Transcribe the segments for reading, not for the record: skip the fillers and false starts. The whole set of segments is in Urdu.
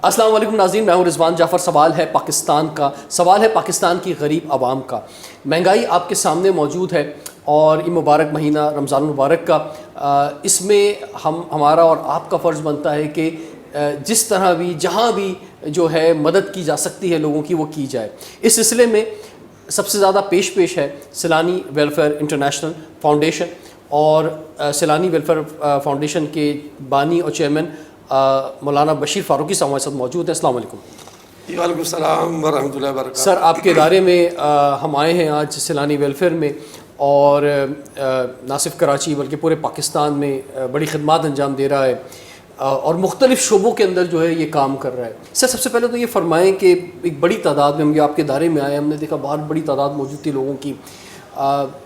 السلام علیکم ناظرین، میں ہوں رضوان جعفر۔ سوال ہے پاکستان کی غریب عوام کا۔ مہنگائی آپ کے سامنے موجود ہے اور یہ مبارک مہینہ رمضان المبارک کا، اس میں ہمارا اور آپ کا فرض بنتا ہے کہ جس طرح بھی جہاں بھی جو ہے مدد کی جا سکتی ہے لوگوں کی، وہ کی جائے۔ اس سلسلے میں سب سے زیادہ پیش ہے سیلانی ویلفیئر انٹرنیشنل فاؤنڈیشن، اور سیلانی ویلفیئر فاؤنڈیشن کے بانی اور چیئرمین مولانا بشیر فاروقی صاحب ہمارے ساتھ موجود ہیں۔ السلام علیکم۔ وعلیکم السلام ورحمۃ اللہ وبرکاتہ۔ سر، آپ کے ادارے میں ہم آئے ہیں آج سیلانی ویلفیئر میں، اور نہ صرف کراچی بلکہ پورے پاکستان میں بڑی خدمات انجام دے رہا ہے اور مختلف شعبوں کے اندر جو ہے یہ کام کر رہا ہے۔ سر، سب سے پہلے تو یہ فرمائیں کہ ایک بڑی تعداد میں ہم آپ کے ادارے میں آئے، ہم نے دیکھا باہر بڑی تعداد موجود تھی لوگوں کی۔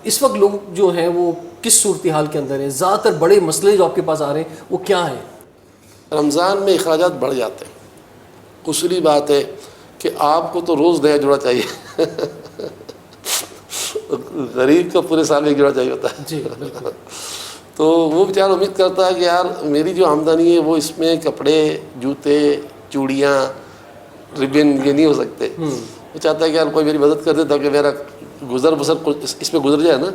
اس وقت لوگ جو ہیں وہ کس صورتحال کے اندر ہیں؟ زیادہ تر بڑے مسئلے جو آپ کے پاس آ رہے ہیں وہ کیا ہیں؟ رمضان میں اخراجات بڑھ جاتے ہیں۔ اصولی بات ہے کہ آپ کو تو روز نیا جوڑا چاہیے، غریب کا پورے سال ایک جوڑا چاہیے ہوتا ہے۔ جی بالکل۔ تو وہ بیچارہ امید کرتا ہے کہ یار میری جو آمدنی ہے وہ اس میں کپڑے، جوتے، چوڑیاں، ربن یہ نہیں ہو سکتے۔ وہ چاہتا ہے کہ یار کوئی میری مدد کر دے تاکہ میرا گزر بسر اس پہ گزر جائے نا،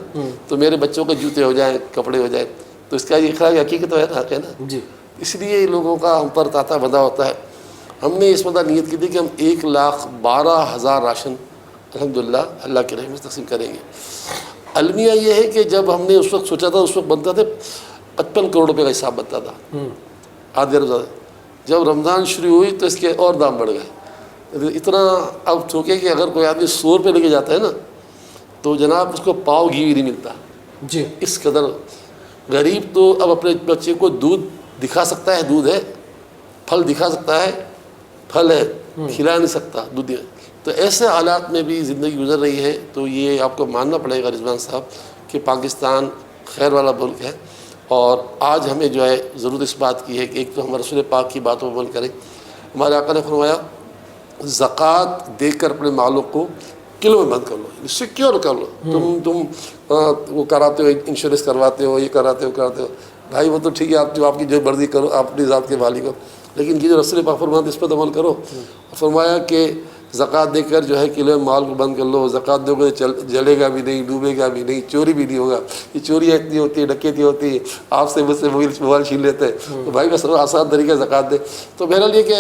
تو میرے بچوں کے جوتے ہو جائیں، کپڑے ہو جائیں۔ تو اس کا یہ اخراج حقیقت تو ہے نا۔ جی، اس لیے لوگوں کا ہم پر تاتا بندہ ہوتا ہے۔ ہم نے اس مدہ نیت کی تھی کہ ہم 1,12,000 راشن الحمدللہ اللہ کے رحم سے تقسیم کریں گے۔ المیہ یہ ہے کہ جب ہم نے اس وقت سوچا تھا، اس وقت بنتا تھا 55 کروڑ روپے کا حساب بنتا تھا، آدھے رمضان۔ جب رمضان شروع ہوئی تو اس کے اور دام بڑھ گئے اتنا۔ اب چونکہ کہ اگر کوئی آدمی 100 روپے لے کے جاتا ہے نا تو جناب اس کو پاؤ گھی بھی نہیں ملتا۔ جی، اس قدر غریب تو اب اپنے بچے کو دودھ دکھا سکتا ہے، دودھ ہے، پھل دکھا سکتا ہے، پھل ہے، کھلا نہیں سکتا دودھ ہے۔ تو ایسے حالات میں بھی زندگی گزر رہی ہے۔ تو یہ آپ کو ماننا پڑے گا رضوان صاحب کہ پاکستان خیر والا ملک ہے، اور آج ہمیں جو ہے ضرورت اس بات کی ہے کہ ایک تو ہم رسول پاک کی باتوں پر عمل کریں۔ ہمارے آقا نے فرمایا زکوٰۃ دے کر اپنے مالوں کو کلو میں بند کر لو، سیکیور کر لو۔ تم وہ کراتے ہو، انشورنس کرواتے ہو، یہ کراتے ہو بھائی، وہ تو ٹھیک ہے، آپ کی جو مرضی کرو، آپ اپنی ذات کے مالک ہو، لیکن یہ جو رسول پاک فرماتے اس پر عمل کرو۔ فرمایا کہ زکوٰۃ دے کر جو ہے کلو مال کو بند کر لو۔ زکوٰۃ دو گے جلے گا بھی نہیں، ڈوبے گا بھی نہیں، چوری بھی نہیں ہوگا۔ یہ چوریاں اتنی ہوتی ہیں، ڈکیتی ہوتی ہے، آپ سے مجھ سے موبائل چھین لیتے ہیں۔ تو بھائی کا سب آسان طریقہ زکوٰۃ دے۔ تو بہرحال یہ کہ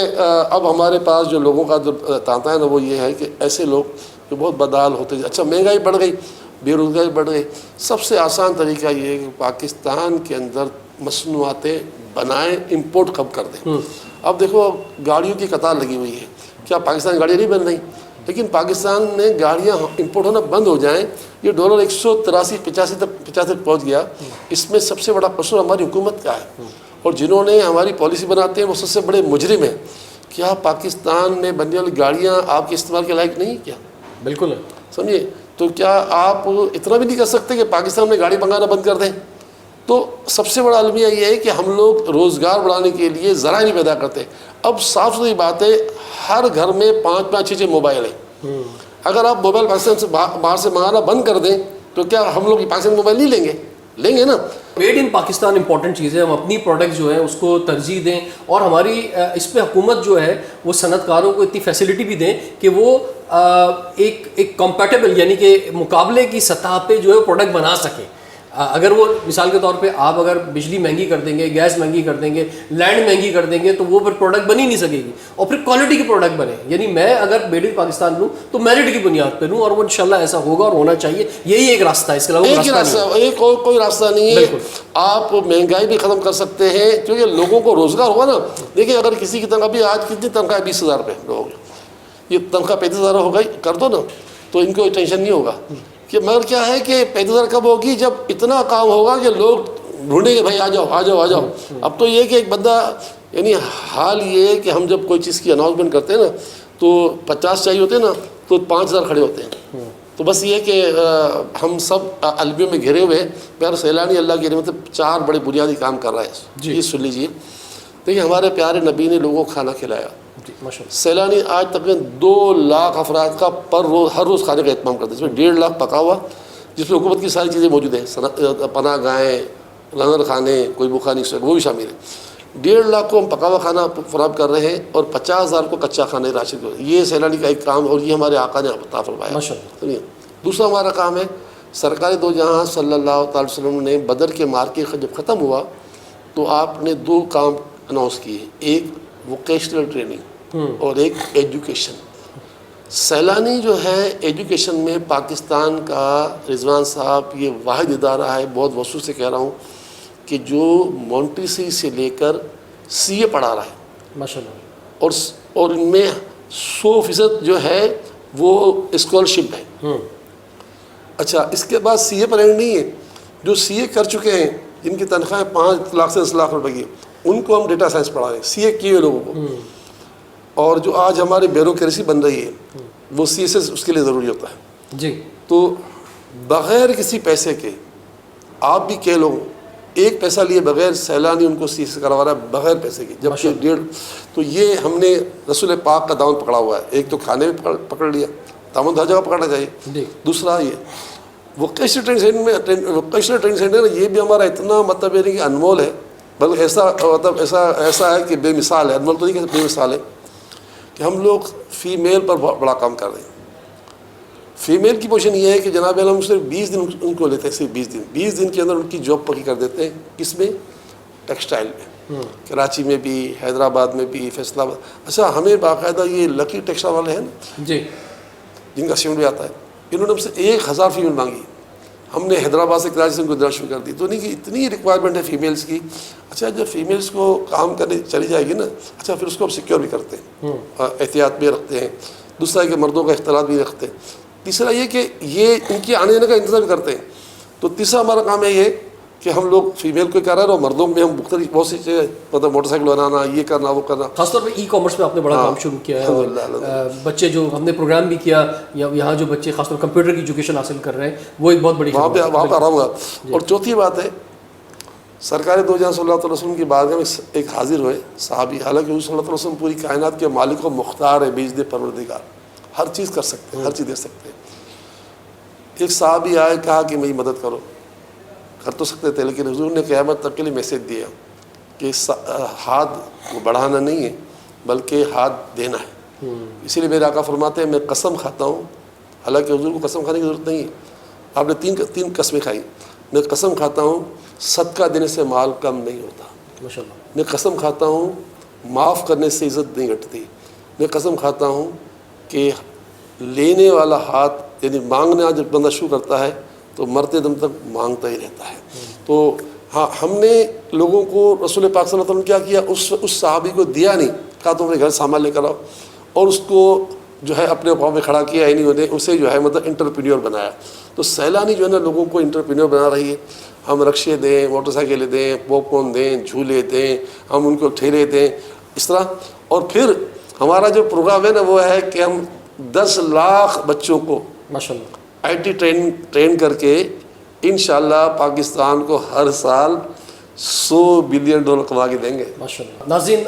اب ہمارے پاس جو لوگوں کا جو تانتا ہے نا، وہ یہ ہے کہ ایسے لوگ جو بہت بدحال ہوتے ہیں۔ اچھا، مہنگائی بڑھ گئی، بے روزگاری بڑھ گئی۔ سب سے آسان طریقہ یہ ہے کہ پاکستان کے اندر مصنوعاتیں بنائیں، امپورٹ کم کر دیں۔ اب دیکھو گاڑیوں کی قطار لگی ہوئی ہے، کیا پاکستان گاڑیاں نہیں بن رہی؟ لیکن پاکستان میں گاڑیاں امپورٹ ہونا بند ہو جائیں، یہ ڈالر 183-85 تک پہنچ گیا۔ اس میں سب سے بڑا قصور ہماری حکومت کا ہے، اور جنہوں نے ہماری پالیسی بناتے ہیں وہ سب سے بڑے مجرم ہیں۔ کیا پاکستان میں بننے والی گاڑیاں آپ کے استعمال کے لائق نہیں کیا؟ بالکل ہے، سمجھے؟ تو کیا آپ اتنا بھی نہیں کر سکتے کہ پاکستان میں گاڑی منگانا بند کر دیں؟ تو سب سے بڑا المیہ یہ ہے کہ ہم لوگ روزگار بڑھانے کے لیے ذرائع نہیں پیدا کرتے۔ اب صاف ستھری بات ہے، ہر گھر میں 5-6 موبائل ہیں۔ اگر آپ موبائل پاکستان سے باہر سے منگانا بند کر دیں تو کیا ہم لوگ پاکستان موبائل نہیں لیں گے؟ لیں گے نا۔ میڈ ان پاکستان امپورٹنٹ چیز ہے، ہم اپنی پروڈکٹ جو ہے اس کو ترجیح دیں، اور ہماری اس پہ حکومت جو ہے وہ صنعت کاروں کو اتنی فیسلٹی بھی دیں کہ وہ ایک کمپیٹیبل یعنی کہ مقابلے کی سطح پہ جو ہے پروڈکٹ بنا سکیں۔ اگر وہ مثال کے طور پہ آپ اگر بجلی مہنگی کر دیں گے، گیس مہنگی کر دیں گے، لینڈ مہنگی کر دیں گے، تو وہ پھر پروڈکٹ بن ہی نہیں سکے گی، اور پھر کوالٹی کی پروڈکٹ بنے۔ یعنی میں اگر میڈ ان پاکستان لوں تو میرٹ کی بنیاد پہ لوں، اور وہ انشاءاللہ ایسا ہوگا اور ہونا چاہیے۔ یہی ایک راستہ ہے، اس کے علاوہ کوئی راستہ نہیں ہے۔ آپ مہنگائی بھی ختم کر سکتے ہیں کیونکہ لوگوں کو روزگار ہوگا نا۔ دیکھیں اگر کسی کی تنخواہ، ابھی آج کتنی تنخواہ ہے؟ 20,000 روپے لوگوں کی، یہ تنخواہ 35,000 ہو گئی، کر دو نا، تو ان کو ٹینشن نہیں ہوگا۔ کہ مگر کیا ہے کہ 35,000 کب ہوگی؟ جب اتنا کام ہوگا کہ لوگ ڈھونڈیں گے، بھائی آ جاؤ آ جاؤ آ جاؤ۔ اب تو یہ کہ ایک بندہ، یعنی حال یہ ہے کہ ہم جب کوئی چیز کی اناؤنسمنٹ کرتے ہیں نا تو 50 چاہیے ہوتے ہیں نا، تو 5,000 کھڑے ہوتے ہیں۔ تو بس یہ کہ ہم سب المیوں میں گھرے ہوئے ہیں۔ میرا سیلانی اللہ کی رحمت سے 4 بڑے بنیادی کام کر رہا ہے، یہ سن لیجیے۔ دیکھیے ہمارے پیارے نبی نے لوگوں کو کھانا کھلایا۔ سیلانی آج تقریباً 2 لاکھ افراد کا ہر روز کھانے کا اہتمام کرتے ہیں، جس میں 1.5 لاکھ پکا ہوا، جس میں حکومت کی ساری چیزیں موجود ہیں، پناہ گاہیں، لنگر خانے، کوئی بخا نہیں، وہ بھی شامل ہے۔ 1.5 لاکھ کو ہم پکا ہوا کھانا فراہم کر رہے ہیں اور 50,000 کو کچا کھانا راشن کر رہے ہیں. یہ سیلانی کا ایک کام اور یہ ہمارے آقا نے عطا فرمایا. ماشاءاللہ. دوسرا ہمارا کام ہے سرکار دو جہاں صلی اللہ تعالی وسلم نے بدر کے مارکے جب ختم ہوا تو آپ نے 2 کام اناؤنس کیے, ایک ووکیشنل ٹریننگ اور ایک ایجوکیشن. سیلانی جو ہے ایجوکیشن میں پاکستان کا رضوان صاحب یہ واحد ادارہ ہے, بہت وسوع سے کہہ رہا ہوں, کہ جو مونٹیسری سے لے کر CA پڑھا رہا ہے ماشاءاللہ. اور ان میں 100% جو ہے وہ اسکالرشپ ہے. اچھا, اس کے بعد CA پر اینڈ نہیں ہے, جو CA کر چکے ہیں جن کی تنخواہیں 5 لاکھ سے 10 لاکھ روپے کی, ان کو ہم ڈیٹا سائنس پڑھا رہے ہیں, CA کیے ہوئے لوگوں کو. اور جو آج ہماری بیوروکریسی بن رہی ہے وہ CSS اس کے لیے ضروری ہوتا ہے جی. تو بغیر کسی پیسے کے آپ بھی کہہ لو 1 پیسہ لیے بغیر سیلانی ان کو CSS کروا رہا ہے بغیر پیسے کے, جبکہ 1.5. تو یہ ہم نے رسول پاک کا دامن پکڑا ہوا ہے. ایک تو کھانے میں پکڑ لیا, دامن ہر جگہ پکڑنا چاہیے. دوسرا یہ ووکیشنل ٹریننگ سینٹر یہ بھی ہمارا اتنا مطلب ہے کہ انمول ہے, بلکہ ایسا ہے کہ بے مثال ہے. انمول تو نہیں کہ بے مثال ہے کہ ہم لوگ فیمیل پر بڑا کام کر رہے ہیں. فیمیل کی پوزیشن یہ ہے کہ جناب ہم صرف 20 دن ان کو لیتے ہیں, صرف 20 دن کے اندر ان کی جاب پکی کر دیتے ہیں. کس میں؟ ٹیکسٹائل میں. کراچی میں بھی, حیدرآباد میں بھی, فیصل آباد. اچھا, ہمیں باقاعدہ یہ لکی ٹیکسٹائل والے ہیں نا جی, جن کا سیمنٹ بھی آتا ہے, انہوں نے ہم سے 1000 فیمیل مانگی. ہم نے حیدرآباد سے کراچی سے ان کو دینا شروع کر دی. تو نہیں کہ اتنی ریکوائرمنٹ ہے فیمیلس کی. اچھا, جب فیمیلس کو کام کرنے چلی جائے گی نا, اچھا پھر اس کو ہم سیکیور بھی کرتے ہیں, احتیاط بھی رکھتے ہیں. دوسرا ہے کہ مردوں کا اختلاط بھی رکھتے ہیں. تیسرا یہ کہ یہ ان کے آنے جانے کا انتظام بھی کرتے ہیں. تو تیسرا ہمارا کام ہے یہ کہ ہم لوگ فیمیل کو کر رہے ہیں اور مردوں میں ہم مختلف بہت سی چیزیں, مطلب موٹر سائیکل بنانا, یہ کرنا, وہ کرنا. خاص طور پہ ای کامرس میں آپ نے بڑا کام شروع کیا ہے. اور بچے جو ہم نے پروگرام بھی کیا, یا یہاں جو بچے خاص طور پر کمپیوٹر کی ایجوکیشن حاصل کر رہے ہیں, وہ ایک بہت بڑی وہاں پہ آ رہا ہوں گا. اور چوتھی بات ہے سرکار دو جہاں صلی اللہ علیہ وسلم کی بارگاہ میں ایک حاضر ہوئے صحابی. حالانکہ صلی اللہ علیہ وسلم پوری کائنات کے مالک و مختار ہے, بیچ دے پروردگار, ہر چیز کر سکتے ہیں, ہر چیز دے سکتے ہیں. ایک صحابی آئے, کہا کہ میری مدد کرو. کر تو سکتے تھے, لیکن حضور نے قیامت تک کے لیے میسیج دیا کہ ہاتھ بڑھانا نہیں ہے بلکہ ہاتھ دینا ہے. اسی لیے میرے آقا فرماتے ہیں میں قسم کھاتا ہوں, حالانکہ حضور کو قسم کھانے کی ضرورت نہیں ہے, آپ نے 3 قسمیں کھائی. میں قسم کھاتا ہوں صدقہ دینے سے مال کم نہیں ہوتا. ماشاءاللہ. میں قسم کھاتا ہوں معاف کرنے سے عزت نہیں گھٹتی. میں قسم کھاتا ہوں کہ لینے والا ہاتھ یعنی مانگنا جب بندہ شروع کرتا ہے تو مرتے دم تک مانگتا ہی رہتا ہے. تو ہاں, ہم نے لوگوں کو رسول پاک صلی اللہ علیہ وسلم کیا کیا, اس صحابی کو دیا نہیں, کہا تم اپنے گھر سامان لے کر آؤ, اور اس کو جو ہے اپنے پاؤں میں کھڑا کیا ہی نہیں ہوتے, اسے جو ہے مطلب انٹرپرینیور بنایا. تو سیلانی جو ہے نا لوگوں کو انٹرپرینیور بنا رہی ہے. ہم رکشے دیں, موٹر سائیکلیں دیں, پاپ کارن دیں, جھولے دیں, ہم ان کو ٹھیلے دیں, اس طرح. اور پھر ہمارا جو پروگرام ہے نا وہ ہے کہ ہم 10 لاکھ بچوں کو ماشاءاللہ IT ٹرین کر کے انشاءاللہ پاکستان کو ہر سال $100 بلین کما کے دیں گے. ماشاءاللہ. ناظرین,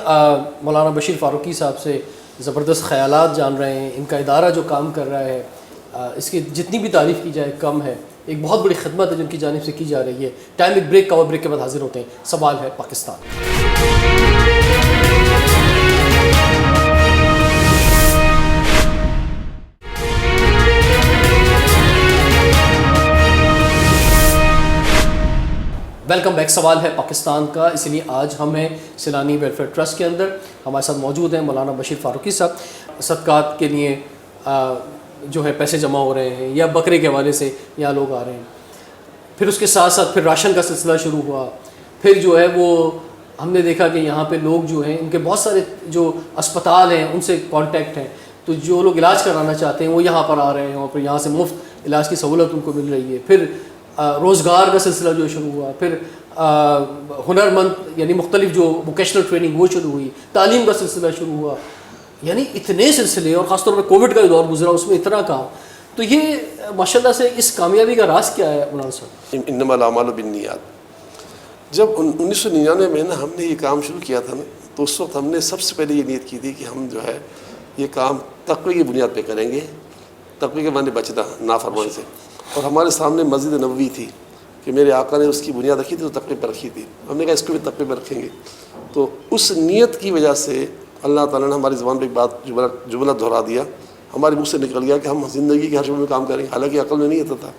مولانا بشیر فاروقی صاحب سے زبردست خیالات جان رہے ہیں. ان کا ادارہ جو کام کر رہا ہے اس کی جتنی بھی تعریف کی جائے کم ہے. ایک بہت بڑی خدمت ہے جن کی جانب سے کی جا رہی ہے. ٹائم ایک بریک کا, اور بریک کے بعد حاضر ہوتے ہیں. سوال ہے پاکستان. Welcome back. سوال ہے پاکستان کا. اسی لیے آج ہم ہیں سیلانی ویلفیئر ٹرسٹ کے اندر. ہمارے ساتھ موجود ہیں مولانا بشیر فاروقی صاحب. صدقات کے لیے جو ہے پیسے جمع ہو رہے ہیں, یا بکرے کے حوالے سے یہاں لوگ آ رہے ہیں. پھر اس کے ساتھ ساتھ پھر راشن کا سلسلہ شروع ہوا. پھر جو ہے وہ ہم نے دیکھا کہ یہاں پہ لوگ جو ہیں ان کے بہت سارے جو اسپتال ہیں ان سے کانٹیکٹ ہیں, تو جو لوگ علاج کرانا چاہتے ہیں وہ یہاں پر آ رہے ہیں, اور پھر یہاں سے مفت علاج کی سہولت ان کو مل رہی ہے. پھر روزگار کا سلسلہ جو شروع ہوا, پھر ہنر مند یعنی مختلف جو ووکیشنل ٹریننگ وہ شروع ہوئی, تعلیم کا سلسلہ شروع ہوا. یعنی اتنے سلسلے, اور خاص طور پر کووڈ کا جو دور گزرا اس میں اتنا کام. تو یہ ماشاءاللہ سے اس کامیابی کا راز کیا ہے مولانا صاحب؟ انما الاعمال بالنیات. جب 1999 میں نا ہم نے یہ کام شروع کیا تھا نا, تو اس وقت ہم نے سب سے پہلے یہ نیت کی تھی کہ ہم جو ہے یہ کام تقوی کی بنیاد پہ کریں گے. تقوی کے معنی بچنا نافرمانی سے. اور ہمارے سامنے مسجد نبوی تھی, کہ میرے آقا نے اس کی بنیاد رکھی تھی تو طبقے پر رکھی تھی. ہم نے کہا اس کو بھی طبقے پر رکھیں گے. تو اس نیت کی وجہ سے اللہ تعالیٰ نے ہماری زبان پہ ایک بات جملہ دہرا دیا, ہمارے منہ سے نکل گیا کہ ہم زندگی کے ہر شعبے میں کام کریں گے, حالانکہ عقل میں نہیں آتا تھا.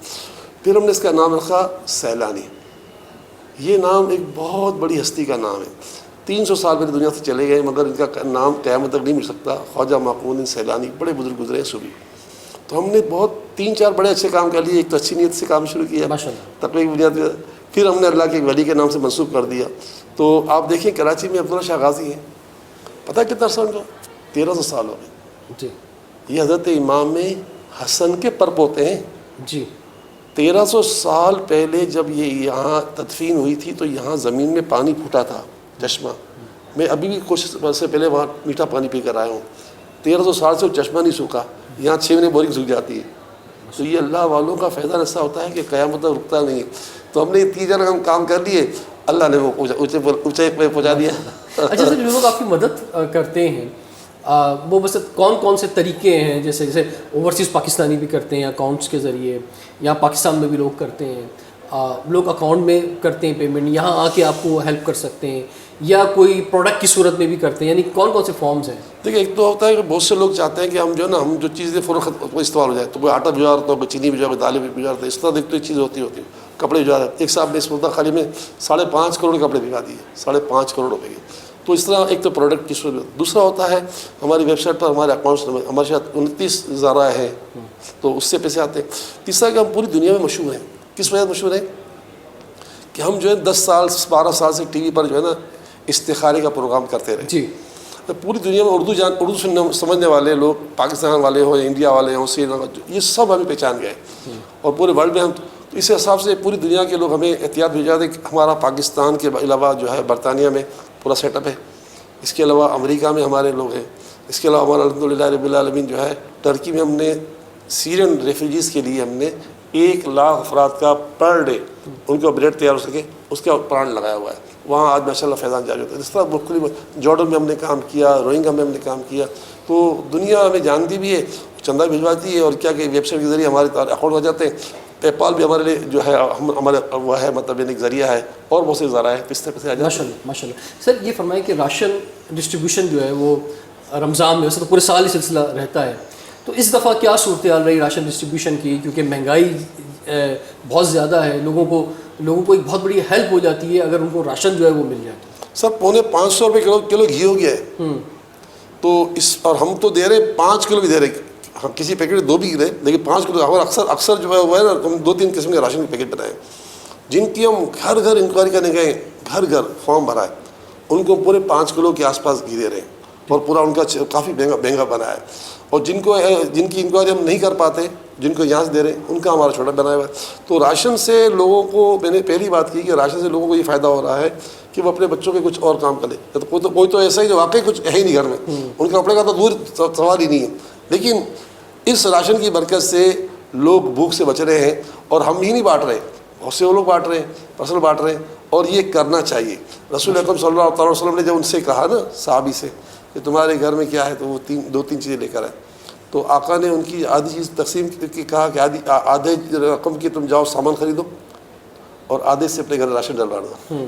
پھر ہم نے اس کا نام رکھا سیلانی. یہ نام ایک بہت بڑی ہستی کا نام ہے, 300 سال پہلے دنیا سے چلے گئے مگر ان کا نام قیامت تک نہیں مل سکتا. خواجہ معقول سیلانی بڑے بزرگ گزرے ہیں صوفی. تو ہم نے بہت 3-4 بڑے اچھے کام کر لیے. ایک تو اچھی نیت سے کام شروع کیا تقوی کی بنیاد پہ, پھر ہم نے اللہ کے ایک ولی کے نام سے منسوب کر دیا. تو آپ دیکھیں کراچی میں عبداللہ شاہ غازی ہیں, پتہ کتنا عرصہ ان کا, 1300 سال ہو گئے جی. یہ حضرت امام حسن کے پر پوتے ہیں جی. 1300 سال پہلے جب یہ یہاں تدفین ہوئی تھی تو یہاں زمین میں پانی پھوٹا تھا, چشمہ. میں ابھی بھی کچھ سے پہلے وہاں میٹھا پانی پی کر آیا ہوں. 1300 سال سے وہ چشمہ نہیں سوکھا, یہاں 6 مہینے بورنگ سوکھ جاتی ہے. تو یہ اللہ والوں کا فائدہ ایسا ہوتا ہے کہ قیامت تک رکتا نہیں. تو ہم نے یہ 3 ہم کام کر لیے, اللہ نے وہ اونچے پہ پہنچا دیا. اچھا سر, جو لوگ آپ کی مدد کرتے ہیں وہ بس کون کون سے طریقے ہیں, جیسے اوورسیز پاکستانی بھی کرتے ہیں اکاؤنٹس کے ذریعے, یا پاکستان میں بھی لوگ کرتے ہیں, لوگ اکاؤنٹ میں کرتے ہیں پیمنٹ, یہاں آ کے آپ کو ہیلپ کر سکتے ہیں, یا کوئی پروڈکٹ کی صورت میں بھی کرتے ہیں, یعنی کون کون سے فارمز ہیں؟ دیکھیں, ایک تو ہوتا ہے کہ بہت سے لوگ چاہتے ہیں کہ ہم جو ہے نا ہم جو چیزیں فوراً استعمال ہو جائے, تو کوئی آٹا بھجوا رہا, کوئی چینی بھجوا, کوئی دالیں بھجوا رہا, اس طرح دیکھ تو ایک چیز ہوتی ہے. کپڑے بھجوا رہے, ایک صاحب نے اس مدت خالی میں 5.5 کروڑ کپڑے بھجوا دیے, 5.5 کروڑ روپے کے. تو اس طرح ایک تو پروڈکٹ کی صورت. دوسرا ہوتا ہے ہماری ویب سائٹ پر ہمارے اکاؤنٹس نمبر, ہمارے شاید 29 ذرائع ہیں, تو اس سے پیسے آتے ہیں. تیسرا کہ ہم پوری دنیا میں مشہور ہیں. کس وجہ سے مشہور ہیں؟ کہ ہم جو ہے 10 سال 12 سال سے ٹی وی پر جو ہے نا استخارے کا پروگرام کرتے رہے جی. تو پوری دنیا میں اردو سمجھنے والے لوگ, پاکستان والے ہوں, انڈیا والے ہوں, سری لنکا, یہ سب ہمیں پہچان گئے. اور پورے ورلڈ میں ہم, تو اس حساب سے پوری دنیا کے لوگ ہمیں احتیاط بھیجا دیں کہ ہمارا پاکستان کے علاوہ جو ہے برطانیہ میں پورا سیٹ اپ ہے, اس کے علاوہ امریکہ میں ہمارے لوگ ہیں, اس کے علاوہ ہمارا الحمدللہ رب العالمین جو ہے ٹرکی میں ہم نے سیرین ریفیوجیز کے لیے ہم نے 1 لاکھ افراد کا پر ڈے ان کا بریڈ تیار ہو سکے اس کا پلانٹ لگایا ہوا ہے. وہاں آج ماشاء اللہ فیضان جاری ہوتا ہے. اس طرح مختلف جارڈن میں ہم نے کام کیا, روہنگا میں ہم نے کام کیا. تو دنیا ہمیں جانتی بھی ہے, چندہ بھجواتی ہے, اور کیا کہ ویب سائٹ کے ذریعے ہمارے اکاؤنٹ ہو جاتے ہیں. پے پال بھی ہمارے لیے جو ہے ہمارے وہ ہے, مطلب ایک ذریعہ ہے, اور بہت سے ذرائع ہیں, پستے پستے آ جاتے ہیں. ماشاء اللہ. سر یہ فرمائیں کہ راشن ڈسٹریبیوشن جو ہے وہ رمضان میں, ویسے تو پورے سال ہی سلسلہ رہتا ہے, تو اس دفعہ کیا صورتحال رہی راشن ڈسٹریبیوشن کی؟ کیونکہ مہنگائی بہت زیادہ ہے, لوگوں کو ایک بہت بڑی ہیلپ ہو جاتی ہے اگر ان کو راشن جو ہے وہ مل جائے. سر 550 روپے کلو گھی ہو گیا ہے, تو اس پر ہم تو دے رہے 5 کلو بھی دے رہے, ہم کسی پیکٹ 2 بھی دے, لیکن 5 کلو ہمارا اکثر جو ہے وہ ہے نا, ہم 2-3 قسم کے راشن کے پیکٹ بنائے, جن کی ہم گھر گھر انکوائری کرنے گئے, گھر گھر فارم بھرا ہے, ان کو پورے 5 کلو کے آس پاس گھی دے رہے ہیں, اور پورا ان کا کافی مہنگا بنا ہے. اور جن کی انکوائری ہم نہیں کر پاتے, جن کو یہاں سے دے رہے ہیں, ان کا ہمارا چھوٹا بنایا ہوا ہے. تو راشن سے لوگوں کو, میں نے پہلی بات کی کہ راشن سے لوگوں کو یہ فائدہ ہو رہا ہے کہ وہ اپنے بچوں کے کچھ اور کام کریں. تو کوئی تو ایسا ہی جو واقعی کچھ ہے ہی نہیں گھر میں, ان کے کپڑے کا تو دور سوال ہی نہیں ہے, لیکن اس راشن کی برکت سے لوگ بھوک سے بچ رہے ہیں. اور ہم ہی نہیں بانٹ رہے, بہت سے وہ لوگ بانٹ رہے ہیں, پرسنل بانٹ رہے ہیں, اور یہ کرنا چاہیے. رسول اکرم صلی اللہ علیہ وسلم نے جب ان سے کہا نا صحابی سے کہ تمہارے گھر میں کیا ہے, تو وہ 2-3 چیزیں لے کر آئے. تو آقا نے ان کی آدھی چیز تقسیم کی, کہا کہ آدھے رقم کی تم جاؤ سامان خریدو, اور آدھے سے اپنے گھر راشن ڈلوا دو.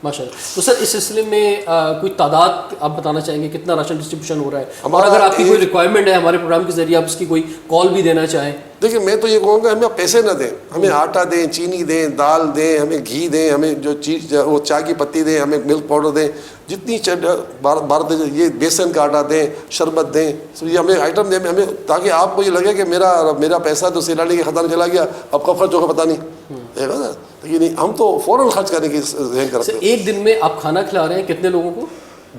ماشاء اللہ. تو سر اس سلسلے میں کوئی تعداد آپ بتانا چاہیں گے کتنا راشن ڈسٹریبیوشن ہو رہا ہے, اور اگر آپ کی کوئی ریکوائرمنٹ ہے ہمارے پروگرام کے ذریعے آپ اس کی کوئی کال بھی دینا چاہیں؟ دیکھیں, میں تو یہ کہوں گا ہمیں پیسے نہ دیں, ہمیں آٹا دیں, چینی دیں, دال دیں, ہمیں گھی دیں, ہمیں جو چیز وہ چائے کی پتی دیں, ہمیں ملک پاؤڈر دیں, جتنی بار یہ بیسن کا آٹا دیں, شربت دیں, یہ ہمیں آئٹم دیں ہمیں, تاکہ آپ کو یہ لگے کہ میرا پیسہ تو سیلانی کے خزانے چلا گیا, اب کب خرچ ہوگا پتہ نہیں. لیکن ہم تو فوراً خرچ کرنے کی ذہن کرتے ہیں. ایک دن میں آپ کھانا کھلا رہے ہیں کتنے لوگوں کو؟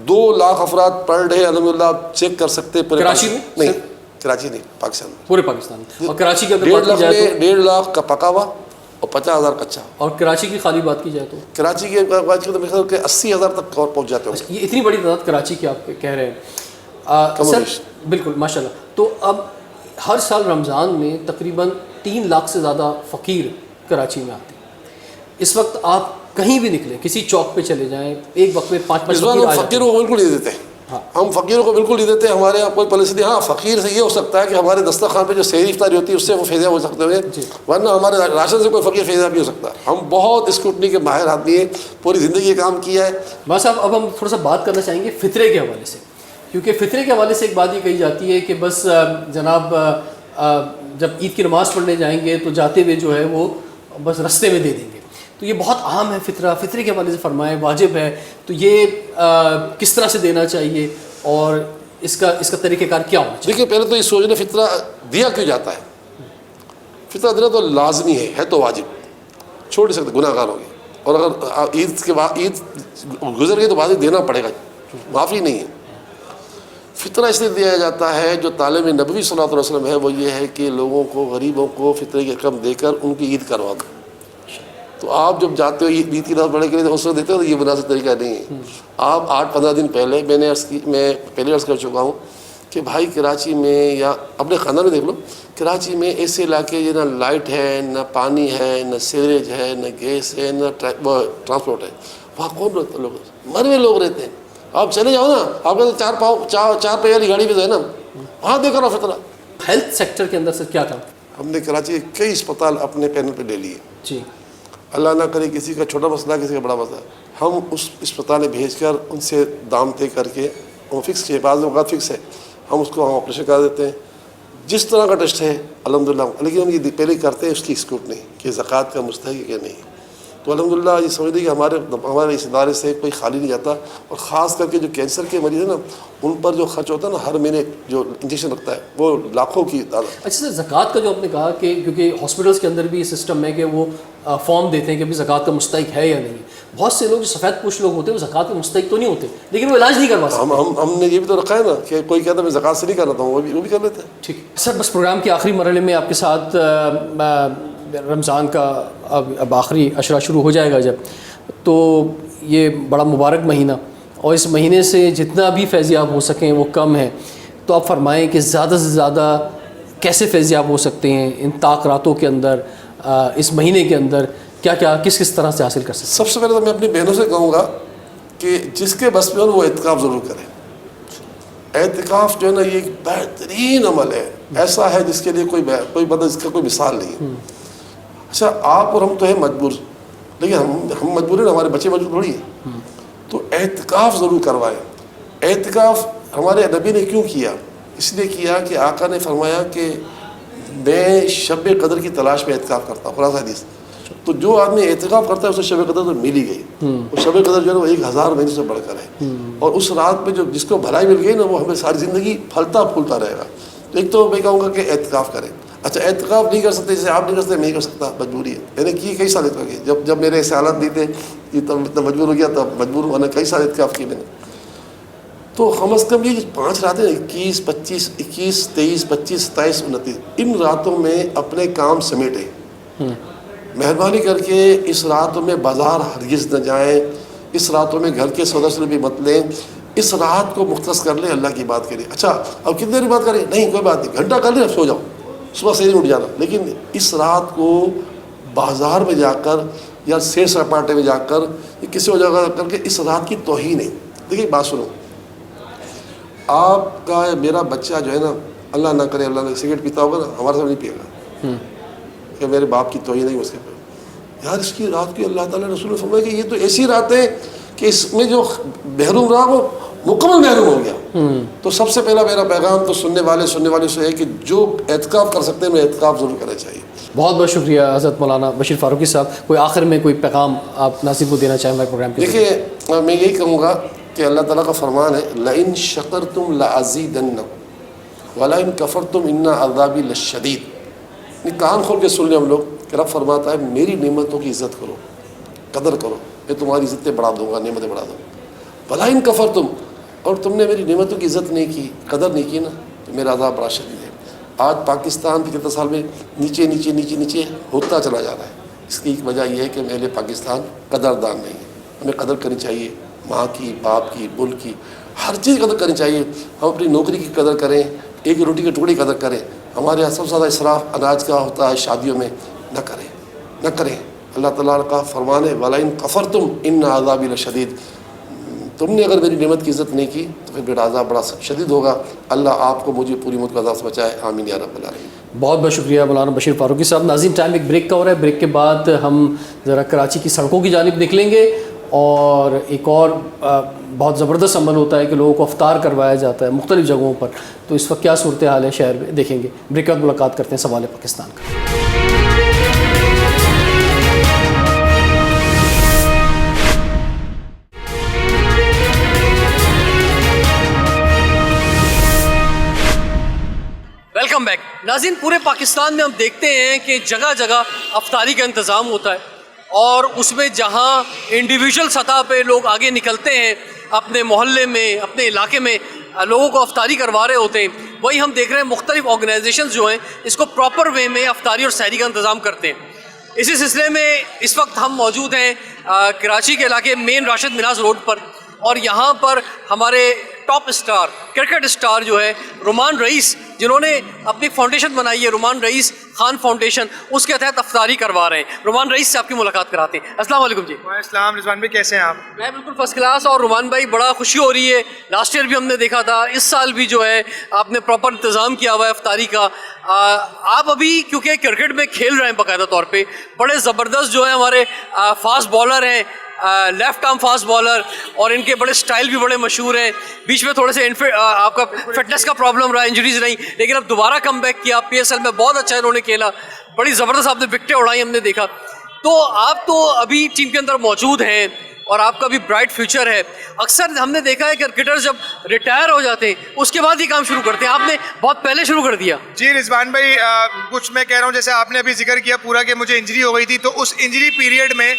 2 لاکھ افراد پر ڈے الحمدللہ. آپ چیک کر سکتے ہیں. کراچی میں؟ نہیں, کراچی نہیں, پاکستان میں, پورے پاکستان میں. اور کراچی کی اگر 1.5 لاکھ کا پکا ہوا اور 50,000 کچا. اور کراچی کی خالی بات کی جائے تو کراچی کی بات کی تو میرے خیال کہ 80,000 تک پہنچ جاتے ہیں. یہ اتنی بڑی تعداد کراچی کی آپ کہہ رہے ہیں سر؟ بالکل ماشاء اللہ. تو اب ہر سال رمضان میں تقریباً 3 لاکھ سے زیادہ فقیر کراچی میں آتے ہیں. اس وقت آپ کہیں بھی نکلیں, کسی چوک پہ چلے جائیں, ایک وقت میں 5-5 فقیر کو بالکل نہیں دیتے. ہم فقیروں کو بالکل نہیں دیتے. ہمارے یہاں کوئی پالیسی ہاں فقیر سے یہ ہو سکتا ہے کہ ہمارے دسترخوان پہ جو سحری افطاری ہوتی ہے اس سے وہ فیضیاب ہو سکتے ہوئے, ورنہ ہمارے راشن سے کوئی فقیر فیضیاب نہیں ہو سکتا. ہم بہت اسکروٹنی کے ماہر آدمی ہیں, پوری زندگی یہ کام کیا ہے. بس اب ہم تھوڑا سا بات کرنا چاہیں گے فطرے کے حوالے سے, کیونکہ فطرے کے حوالے سے ایک بات یہ کہی جاتی ہے کہ بس جناب جب عید کی نماز پڑھنے جائیں گے تو جاتے ہوئے جو ہے وہ بس رستے میں دے دیں گے. تو یہ بہت عام ہے فطرہ, فطرے کے حوالے سے فرمائیں واجب ہے, تو یہ کس طرح سے دینا چاہیے اور اس کا طریقہ کار کیا ہونا چاہیے؟ دیکھیے پہلے تو یہ سوچنا فطرہ دیا کیوں جاتا ہے. فطرہ دینا تو لازمی ہے تو واجب, چھوڑ نہیں سکتے, گناہ گار ہو گئے. اور اگر عید کے بعد عید گزر گئی تو واجب دینا پڑے گا, معافی نہیں ہے. فطرہ اس لیے دیا جاتا ہے, جو تعلیم نبوی صلی اللہ علیہ وسلم ہے وہ یہ ہے کہ لوگوں کو, غریبوں کو فطرے کی رقم دے کر ان کی عید کروا دو. تو آپ جب جاتے ہو عید کی نماز پڑھنے کے لیے اس وقت دیتے ہو تو یہ مناسب طریقہ نہیں ہے. آپ 8-15 دن پہلے میں پہلے عرض کر چکا ہوں کہ بھائی کراچی میں یا اپنے خاندان میں دیکھ لو, کراچی میں ایسے علاقے نہ لائٹ ہے, نہ پانی ہے, نہ سیوریج ہے, نہ گیس ہے, نہ ٹرانسپورٹ ہے. وہاں کون رہتے لوگ, مرے ہوئے لوگ رہتے ہیں. آپ چلے جاؤ نا, آپ کا چار پہیے والی گاڑی بھی جو ہے نا, وہاں دے کر فطرہ. ہیلتھ سیکٹر کے اندر سے کیا تھا؟ ہم نے کراچی کے کئی اسپتال اپنے پینل پہ لے لیے. جی, اللہ نہ کرے کسی کا چھوٹا مسئلہ کسی کا بڑا مسئلہ, ہم اس اسپتال میں بھیج کر ان سے دام طے کر کے وہ فکس کیے. بعض اوقات فکس ہے, ہم اس کو ہم آپریشن کرا دیتے ہیں جس طرح کا ٹیسٹ ہے الحمدللہ. لیکن ہم یہ پہلے کرتے ہیں اس کی اسکروٹنی کہ زکوٰۃ کا مستحق ہے کہ نہیں. تو الحمدللہ یہ سمجھ لیجیے کہ ہمارے اس ادارے سے کوئی خالی نہیں جاتا. اور خاص کر کے جو کینسر کے مریض ہیں نا, ان پر جو خرچ ہوتا ہے نا ہر مہینے جو انجیکشن لگتا ہے وہ لاکھوں کی تعداد. اچھا سر, زکوٰۃ کا جو آپ نے کہا کہ کیونکہ ہاسپٹلس کے اندر بھی یہ سسٹم ہے کہ وہ فارم دیتے ہیں کہ زکوٰۃ کا مستحق ہے یا نہیں. بہت سے لوگ جو سفید پوش لوگ ہوتے ہیں وہ زکوٰۃ کے مستحق تو نہیں ہوتے, لیکن وہ علاج نہیں کروا سکتے. ہم نے یہ بھی تو رکھا ہے نا کہ کوئی کہتا ہے میں زکوٰۃ سے نہیں کر رہا ہوں, وہ بھی کر لیتے ہیں. ٹھیک سر, بس پروگرام کے آخری مرحلے میں آپ کے ساتھ رمضان کا اب آخری عشرہ شروع ہو جائے گا جب, تو یہ بڑا مبارک مہینہ, اور اس مہینے سے جتنا بھی فیضیاب ہو سکیں وہ کم ہے. تو آپ فرمائیں کہ زیادہ سے زیادہ کیسے فیضیاب ہو سکتے ہیں ان طاق راتوں کے اندر, اس مہینے کے اندر کیا کس طرح سے حاصل کر سکتے ہیں؟ سب سے پہلے تو میں اپنی بہنوں سے کہوں گا کہ جس کے بس میں ہو وہ اعتکاف ضرور کریں. اعتکاف جو ہے نا یہ ایک بہترین عمل ہے, ایسا ہے جس کے لیے کوئی بندہ اس کا کوئی مثال نہیں ہے. اچھا آپ اور ہم تو ہیں مجبور, لیکن ہم مجبور ہیں, ہمارے بچے مجبور تھوڑی ہیں. تو اعتکاف ضرور کروائیں. اعتکاف ہمارے نبی نے کیوں کیا؟ اس لیے کیا کہ آقا نے فرمایا کہ میں شب قدر کی تلاش میں اعتکاف کرتا ہوں, خلاصہ حدیث. تو جو آدمی اعتکاف کرتا ہے اسے شب قدر تو مل ہی گئی. وہ شب قدر جو ہے وہ 1000 مہینے سے بڑھ کر ہے. اور اس رات میں جو جس کو بھلائی مل گئی نا وہ ہمیں ساری زندگی پھلتا پھولتا رہے گا. ایک تو میں کہوں گا کہ اعتکاف کریں. اچھا اعتکاف نہیں کر سکتے, جیسے آپ نہیں کر سکتے, میں نہیں کر سکتا, مجبوری ہے. میں نے کی کئی سال اعتکاف, جب میرے ایسے حالات نہیں تھے یہ تب اتنا مجبور ہو گیا, تب مجبور ہونا کئی سال اعتکاف کی میں نے. تو کم از کم یہ 5 راتیں 21, 25, 21, 23, 25, 27, 29 ان راتوں میں اپنے کام سمیٹیں. مہربانی کر کے اس راتوں میں بازار ہرگز نہ جائیں, اس راتوں میں گھر کے سدسیوں بھی مت لیں. اس رات کو مختص کر لیں اللہ کی بات کے لیے. اچھا اب کتنے دیر بات کریں, نہیں کوئی بات نہیں, گھنٹہ کر لیں, اب سو جاؤ, صبح سے اٹھ جانا. لیکن اس رات کو بازار میں جا کر یا سیر سپاٹے میں جا کر یا کسی جگہ کر کے اس رات کی توہین ہے. دیکھیے بات سنو, آپ کا میرا بچہ جو ہے نا, اللہ نہ کرے اللہ نے سگریٹ پیتا ہوگا نا, ہمارے سامنے نہیں پیے گا کہ میرے باپ کی توہین نہیں اس کے پہ. یار اس کی رات کی اللہ تعالیٰ رسول نے فرمایا کہ یہ تو ایسی رات ہے کہ اس میں جو محروم رہا وہ مکمل محروم ہو گیا. تو سب سے پہلا میرا پیغام تو سننے والے سے ہے کہ جو اعتکاف کر سکتے ہیں میں اعتکاف ضرور کرنا چاہیے. بہت بہت شکریہ حضرت مولانا بشیر فاروقی صاحب. کوئی آخر میں کوئی پیغام آپ ناظرین کو دینا چاہیں ہمارے پروگرام کے؟ دیکھیے میں یہی کہوں گا کہ اللہ تعالیٰ کا فرمان ہے لئن شکرتم لازیدنکم ولئن کفرتم ان عذابی لشدید. کان کھول کے سن لیں ہم لوگ کہ رب فرماتا ہے میری نعمتوں کی عزت کرو, قدر کرو, میں تمہاری عزتیں بڑھا دوں گا, نعمتیں بڑھا دوں گا. ولئن کفرتم, اور تم نے میری نعمتوں کی عزت نہیں کی, قدر نہیں کی نا, تو میرا عذاب بڑا شدید ہے. آج پاکستان پچھلے 10 سال میں نیچے نیچے نیچے نیچے ہوتا چلا جا رہا ہے. اس کی ایک وجہ یہ ہے کہ میرے پاکستان قدردان نہیں ہے. ہمیں قدر کرنی چاہیے, ماں کی, باپ کی, ملک کی, ہر چیز کی قدر کرنی چاہیے. ہم اپنی نوکری کی قدر کریں, ایک روٹی کے ٹکڑے کی قدر کریں. ہمارے یہاں سب سے زیادہ اسراف اناج کا ہوتا ہے شادیوں میں, نہ کریں. اللہ تعالیٰ کا فرمان ہے وَلَئِن كَفَرْتُمْ إِنَّ عَذَابِي لَشَدِيدٌ. تم نے اگر میری نعمت کی عزت نہیں کی تو پھر میرا عذاب بڑا شدید ہوگا. اللہ آپ کو مجھے پوری ملک کا عذاب سے بچائے. آمین یا رب العالمین. بہت بہت شکریہ مولانا بشیر فاروقی صاحب. ناظرین ٹائم ایک بریک کا ہو رہا ہے. بریک کے بعد ہم ذرا کراچی کی سڑکوں کی جانب نکلیں گے اور ایک اور بہت زبردست عمل ہوتا ہے کہ لوگوں کو افطار کروایا جاتا ہے مختلف جگہوں پر. تو اس وقت کیا صورتحال ہے شہر میں دیکھیں گے. بریک کے بعد ملاقات کرتے ہیں سوال پاکستان کا. Welcome back. ناظرین پورے پاکستان میں ہم دیکھتے ہیں کہ جگہ جگہ افطاری کا انتظام ہوتا ہے اور اس میں جہاں انڈیویجول سطح پہ لوگ آگے نکلتے ہیں اپنے محلے میں اپنے علاقے میں لوگوں کو افطاری کروا رہے ہوتے ہیں, وہی ہم دیکھ رہے ہیں مختلف آرگنائزیشنز جو ہیں اس کو پراپر وے میں افطاری اور سحری کا انتظام کرتے ہیں. اسی سلسلے میں اس وقت ہم موجود ہیں کراچی کے علاقے مین راشد مناز روڈ پر, اور یہاں پر ہمارے ٹاپ اسٹار کرکٹ اسٹار جو ہے رومان رئیس, جنہوں نے اپنی فاؤنڈیشن بنائی ہے رومان رئیس خان فاؤنڈیشن, اس کے تحت افطاری کروا رہے ہیں. رومان رئیس سے آپ کی ملاقات کراتے ہیں. السلام علیکم جی. وعلیکم السلام. رضوان بھائی کیسے ہیں آپ؟ میں بالکل فرسٹ کلاس. اور رومان بھائی بڑا خوشی ہو رہی ہے, لاسٹ ایئر بھی ہم نے دیکھا تھا, اس سال بھی جو ہے آپ نے پراپر انتظام کیا ہوا ہے افطاری کا. آپ ابھی کیونکہ کرکٹ میں کھیل رہے ہیں باقاعدہ طور پہ, بڑے زبردست جو ہے ہمارے فاسٹ بالر ہیں, لیفٹ آرم فاسٹ بالر, اور ان کے بڑے سٹائل بھی بڑے مشہور ہیں. بیچ میں تھوڑے سے آپ کا فٹنس کا پرابلم رہا, انجریز رہی, لیکن اب دوبارہ کم بیک کیا. پی ایس ایل میں بہت اچھا انہوں نے کھیلا, بڑی زبردست آپ نے وکٹیں اڑائی ہم نے دیکھا. تو آپ تو ابھی ٹیم کے اندر موجود ہیں اور آپ کا بھی برائٹ فیوچر ہے. اکثر ہم نے دیکھا ہے کہ کرکٹر جب ریٹائر ہو جاتے ہیں اس کے بعد یہ کام شروع کرتے ہیں, آپ نے بہت پہلے شروع کر دیا. جی رضوان بھائی, کچھ میں کہہ رہا ہوں جیسے آپ نے ابھی ذکر کیا پورا کہ مجھے انجری ہو گئی تھی, تو اس انجری پیریڈ میں